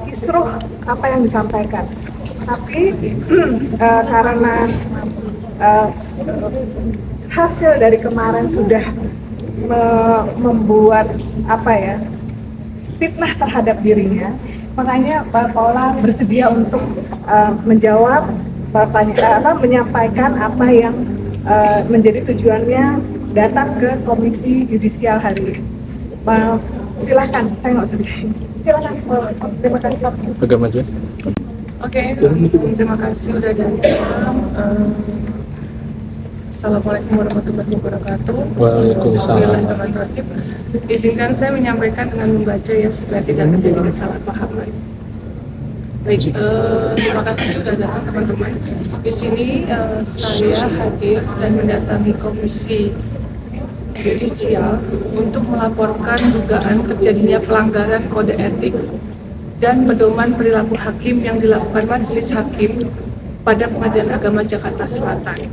kisruh apa yang disampaikan. Tapi karena hasil dari kemarin sudah membuat fitnah terhadap dirinya, makanya Mbak Paula bersedia untuk menjawab menyampaikan apa yang menjadi tujuannya datang ke Komisi Yudisial hari ini. Silahkan, saya nggak usah disini. Silahkan. Terima kasih. Agak maju. Oke, terima kasih udah datang. Assalamualaikum warahmatullahi wabarakatuh. Waalaikumsalam. Izinkan saya menyampaikan dengan membaca ya supaya tidak terjadi kesalahpahaman. Baik, terima kasih sudah datang teman-teman. Di sini saya hadir dan mendatangi Komisi Yudisial untuk melaporkan dugaan terjadinya pelanggaran kode etik dan pedoman perilaku hakim yang dilakukan Majelis Hakim pada Pengadilan Agama Jakarta Selatan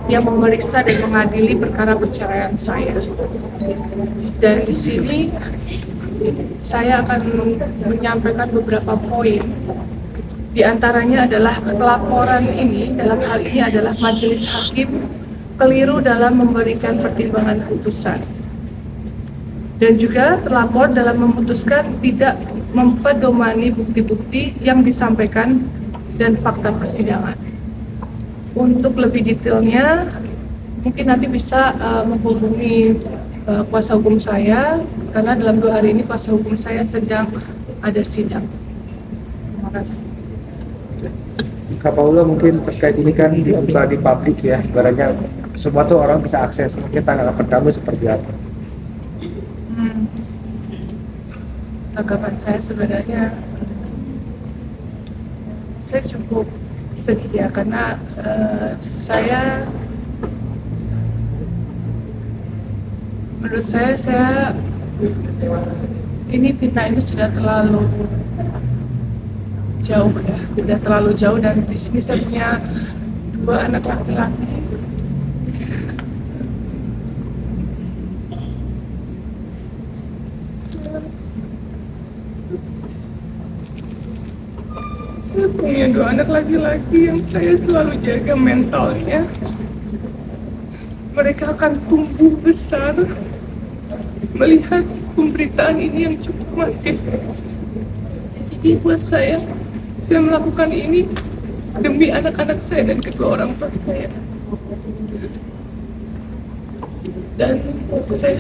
yang memeriksa dan mengadili perkara perceraian saya. Dan di sini saya akan menyampaikan beberapa poin. Di antaranya adalah pelaporan ini, dalam hal ini adalah Majelis Hakim keliru dalam memberikan pertimbangan putusan. Dan juga terlapor dalam memutuskan tidak mempedomani bukti-bukti yang disampaikan dan fakta persidangan. Untuk lebih detailnya, mungkin nanti bisa menghubungi kuasa hukum saya, karena dalam 2 hari ini kuasa hukum saya sedang ada sidang. Terima kasih. Kak Paula, mungkin terkait ini kan dibuka di publik ya, ibaratnya semua tuh orang bisa akses, mungkin tanggapan pertama seperti apa? Tanggapan saya sebenarnya saya cukup sedih ya, karena menurut saya ini fitnah ini sudah terlalu jauh ya, sudah terlalu jauh. Dan di sini saya punya 2 anak laki-laki. Saya punya 2 anak laki-laki yang saya selalu jaga mentalnya. Mereka akan tumbuh besar melihat pemberitaan ini yang cukup masif. Jadi buat saya melakukan ini demi anak-anak saya dan kedua orang tua saya. Dan saya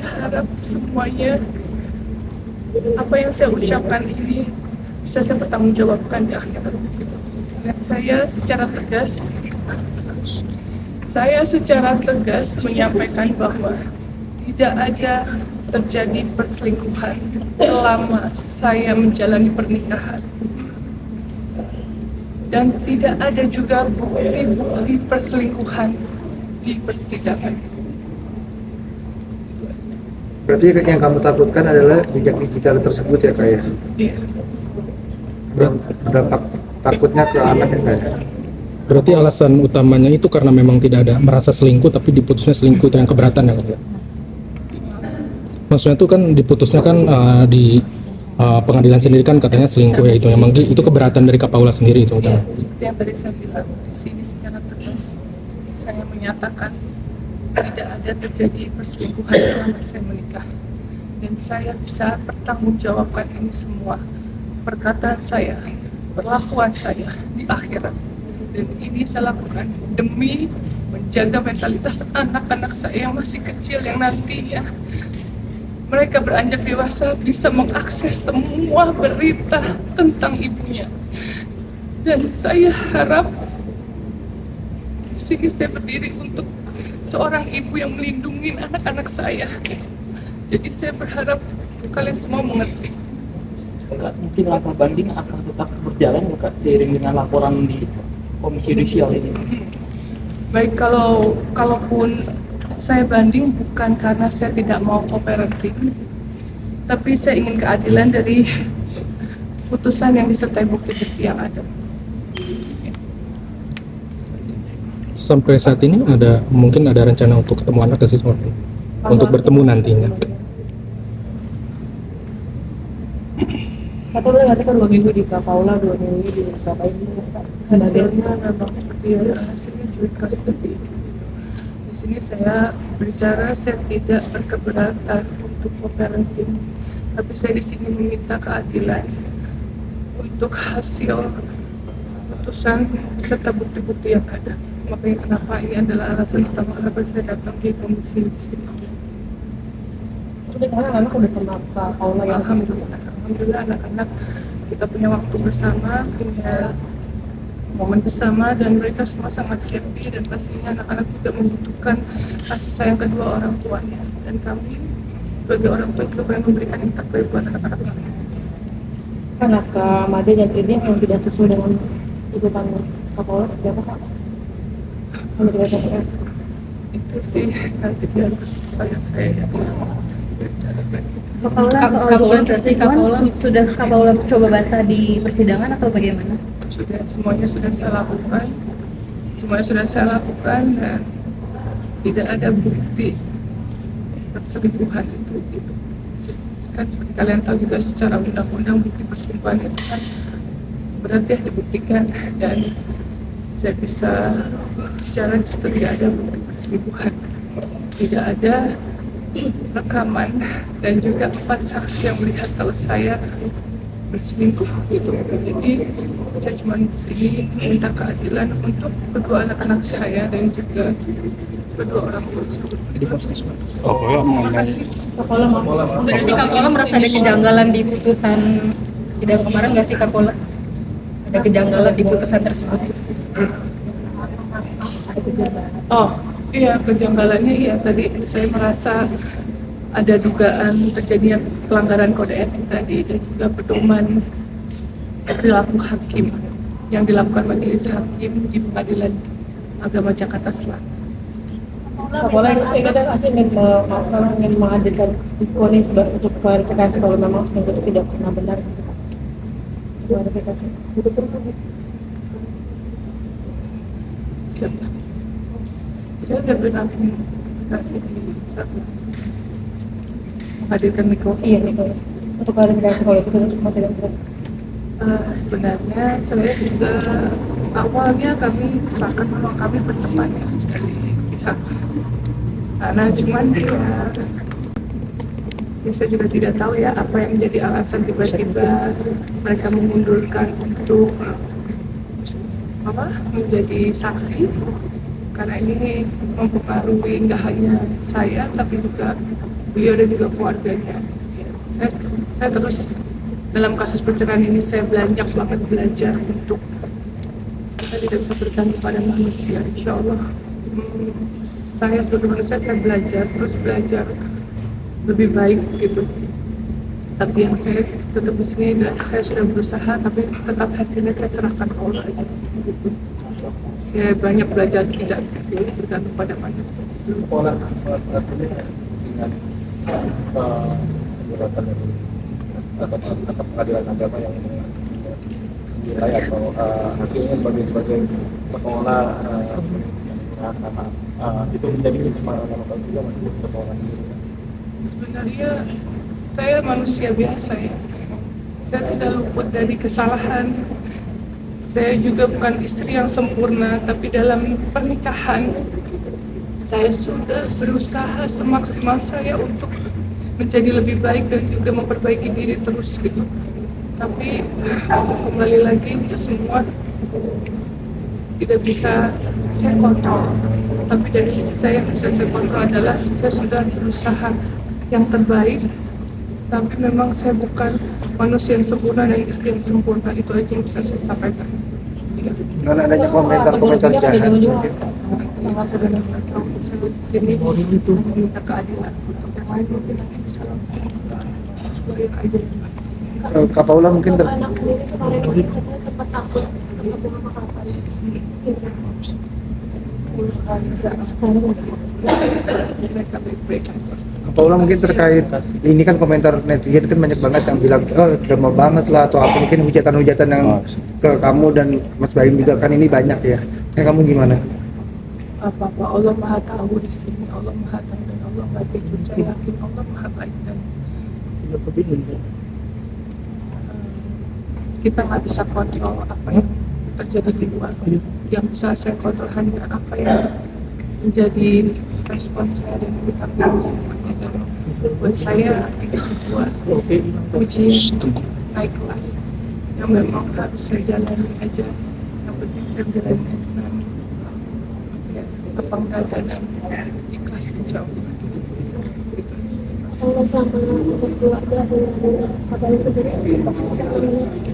harap semuanya apa yang saya ucapkan ini bisa saya pertanggungjawabkan di akhirat. Dan saya secara tegas menyampaikan bahwa tidak ada terjadi perselingkuhan selama saya menjalani pernikahan, dan tidak ada juga bukti-bukti perselingkuhan di persidangan. Berarti yang kamu takutkan adalah jejak digital tersebut ya, Kak ya? Iya. Berdampak takutnya ke anak ya, Kak ya? Berarti alasan utamanya itu karena memang tidak ada merasa selingkuh, tapi diputusnya selingkuh itu yang keberatan ya, Kak? Maksudnya itu kan diputusnya kan di pengadilan sendiri kan katanya selingkuh ya, itu memang itu keberatan dari Kak Paula sendiri itu. Ya, seperti yang tadi saya bilang, di sini secara tegas saya menyatakan tidak ada terjadi perselingkuhan selama saya menikah, dan saya bisa bertanggungjawabkan ini semua, perkataan saya, perlakuan saya di akhirat. Dan ini saya lakukan demi menjaga mentalitas anak-anak saya yang masih kecil, yang nantinya mereka beranjak dewasa bisa mengakses semua berita tentang ibunya. Dan saya harap di sini saya berdiri untuk seorang ibu yang melindungi anak-anak saya. Jadi saya berharap kalian semua mengerti. Kak, mungkin langkah banding akan tetap berjalan Kak, seiring dengan laporan di Komisi Yudisial ini. Baik, kalaupun saya banding bukan karena saya tidak mau kooperatif, tapi saya ingin keadilan dari putusan yang disertai bukti-bukti yang ada. Sampai saat ini mungkin ada rencana untuk ketemu anak ke siswa untuk bertemu nantinya. Atau boleh nggak sih kan 2 minggu di Kapaula, 2 minggu di Surabaya ini? Hasilnya memang seperti hasilnya joint custody. Di sini saya berbicara, saya tidak berkeberatan untuk co-parenting, tapi saya di sini meminta keadilan untuk hasil putusan beserta bukti-bukti yang ada. Makanya kenapa ini adalah alasan utama kenapa saya datang di komisi yudisial. Itu karena anak udah sama Kak Paula ya? Alhamdulillah anak-anak kita punya waktu bersama, punya momen bersama, dan mereka semua sangat happy, dan pastinya anak-anak juga membutuhkan kasih sayang kedua orang tuanya, dan kami sebagai orang tua juga pengen memberikan yang terbaik buat anak-anak kami. Kan naskah Made dan ini yang tidak sesuai dengan tuntutan Kak Paula seperti apa Kak? Kalau tidak sesuai Itu sih nanti biar saya Kak Paula berarti sudah Kak Paula coba bantah di persidangan atau bagaimana? semuanya sudah saya lakukan, dan tidak ada bukti perselingkuhan itu gitu. Kan seperti kalian tahu juga secara undang-undang bukti perselingkuhan itu kan berarti dibuktikan, dan saya bisa bicara di situ tidak ada bukti perselingkuhan, tidak ada rekaman, dan juga 4 saksi yang melihat kalau saya berselingkuh gitu. Jadi saya cuma di sini minta keadilan untuk kedua anak-anak saya dan juga kedua orang tua saya. Terima kasih. Berarti Kak Paula merasa ada kejanggalan di putusan sidang kemarin nggak sih Kak Paula? Ada kejanggalan di putusan tersebut? Oh iya, kejanggalannya iya, tadi saya merasa ada dugaan terjadinya pelanggaran kode etik tadi, dan juga pedoman perilaku hakim yang dilakukan majelis hakim di Pengadilan Agama Jakarta Selatan. Kak Paula ingin menghadirkan Ikoni untuk klarifikasi kalau memang selingkuh itu tidak pernah benar. Klarifikasi. Saya sudah pernah kasih di satu menghadirkan Niko. Iya Niko. Untuk klarifikasi kalau itu cuma tidak benar. Sebenarnya saya juga awalnya kami sepakat bahwa kami berteman ya dari pihak sana, cuman ya saya juga tidak tahu ya apa yang menjadi alasan tiba-tiba mereka mengundurkan untuk menjadi saksi, karena ini mempengaruhi nggak hanya saya tapi juga beliau dan juga keluarganya. Ya, saya terus dalam kasus perceraian ini saya banyak banget belajar untuk kita tidak bisa bergantung pada manusia. Insya Allah saya sebagai manusia saya belajar lebih baik gitu. Tapi yang saya tetap di sini adalah saya sudah berusaha, tapi tetap hasilnya saya serahkan ke Allah aja gitu. Saya banyak belajar tidak bergantung pada manusia. Pola dengan penjelasan dari atau pengadilan agama yang menilai atau hasilnya sebagai pengelola itu menjadi pencemaran nama baik juga masih pengelola sendiri. Sebenarnya saya manusia biasa ya. Saya tidak luput dari kesalahan. Saya juga bukan istri yang sempurna, tapi dalam pernikahan saya sudah berusaha semaksimal saya untuk menjadi lebih baik dan juga memperbaiki diri terus gitu. Tapi kembali lagi itu semua tidak bisa saya kontrol. Tapi dari sisi saya yang bisa saya kontrol adalah saya sudah berusaha yang terbaik. Tapi memang saya bukan manusia yang sempurna dan istri yang sempurna, itu aja yang bisa saya sampaikan. Dengan adanya komentar-komentar jahat mungkin. Saya di sini meminta keadilan untuk yang lain mungkin nanti bisa langsung aja. Kak Paula mungkin anak sendiri kemarin katanya sempat takut ketemu sama kakak. Mereka baik-baik aja. Kak Paula mungkin terkait ini kan komentar netizen kan banyak banget yang bilang drama banget lah atau apa, mungkin hujatan-hujatan yang ke kamu dan Mas Baim juga kan ini banyak ya. Kamu gimana? Apa-apa Allah Maha tahu di sini, Allah Maha tahu dan Allah Maha tidur. Saya yakin Allah Maha baik dan kita nggak bisa kontrol apa yang terjadi di luar. Yang bisa saya kontrol hanya apa yang menjadi respon saya dan kami semuanya. Dan buat saya itu sebuah ujian naik kelas yang memang harus saya jalani aja. Yang penting saya jalani dengan lapang dada dan ikhlas insya Allah. Kalau selama berkeluarga dengan kabar itu dari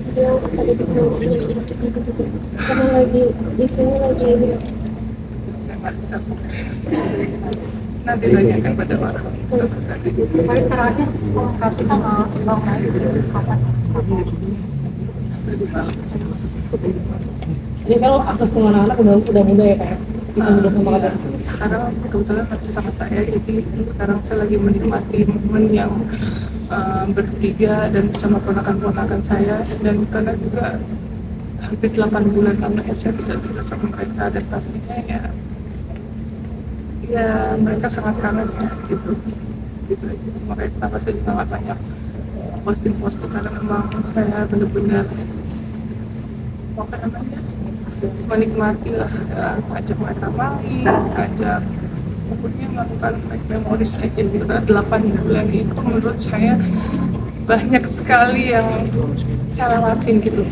beliau ada di sana karena lagi di sini lagi Saya nggak bisa nanti tanyakan pada orang. Kemarin terakhir kasus sama Bang Rai kapan? Jadi kalau akses ke anak-anak udah mudah ya kayak kita udah sama kadang. Sekarang kebetulan masih sama saya, jadi sekarang saya lagi menikmati momen yang bertiga dan bersama ponakan-ponakan saya, dan karena juga hampir 8 bulan lamanya saya tidak tinggal sama mereka, dan pastinya ya mereka sangat kangen ya gitu aja sih. Makanya kenapa saya juga nggak banyak posting karena memang saya benar-benar apa namanya menikmati lah ya, ajak mereka main, ajak pokoknya melakukan memoris aja gitu. Karena 8 bulan itu menurut saya banyak sekali yang saya lewatin gitu.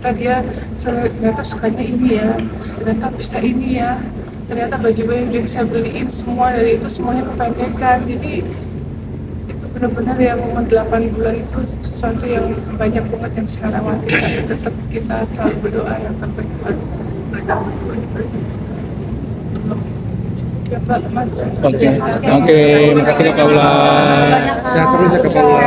Ternyata sukanya ini ya, ternyata bisa ini ya, ternyata baju-baju yang saya beliin semua dari itu semuanya kependekan. Jadi itu benar-benar yang momen 8 bulan itu sesuatu yang banyak banget yang saya lewati, tapi tetap kita selalu berdoa yang terbaik buat mereka berdua. Ya Pak Mas. Oke, makasih Kak Paula. Sehat terus ya Kak Paula.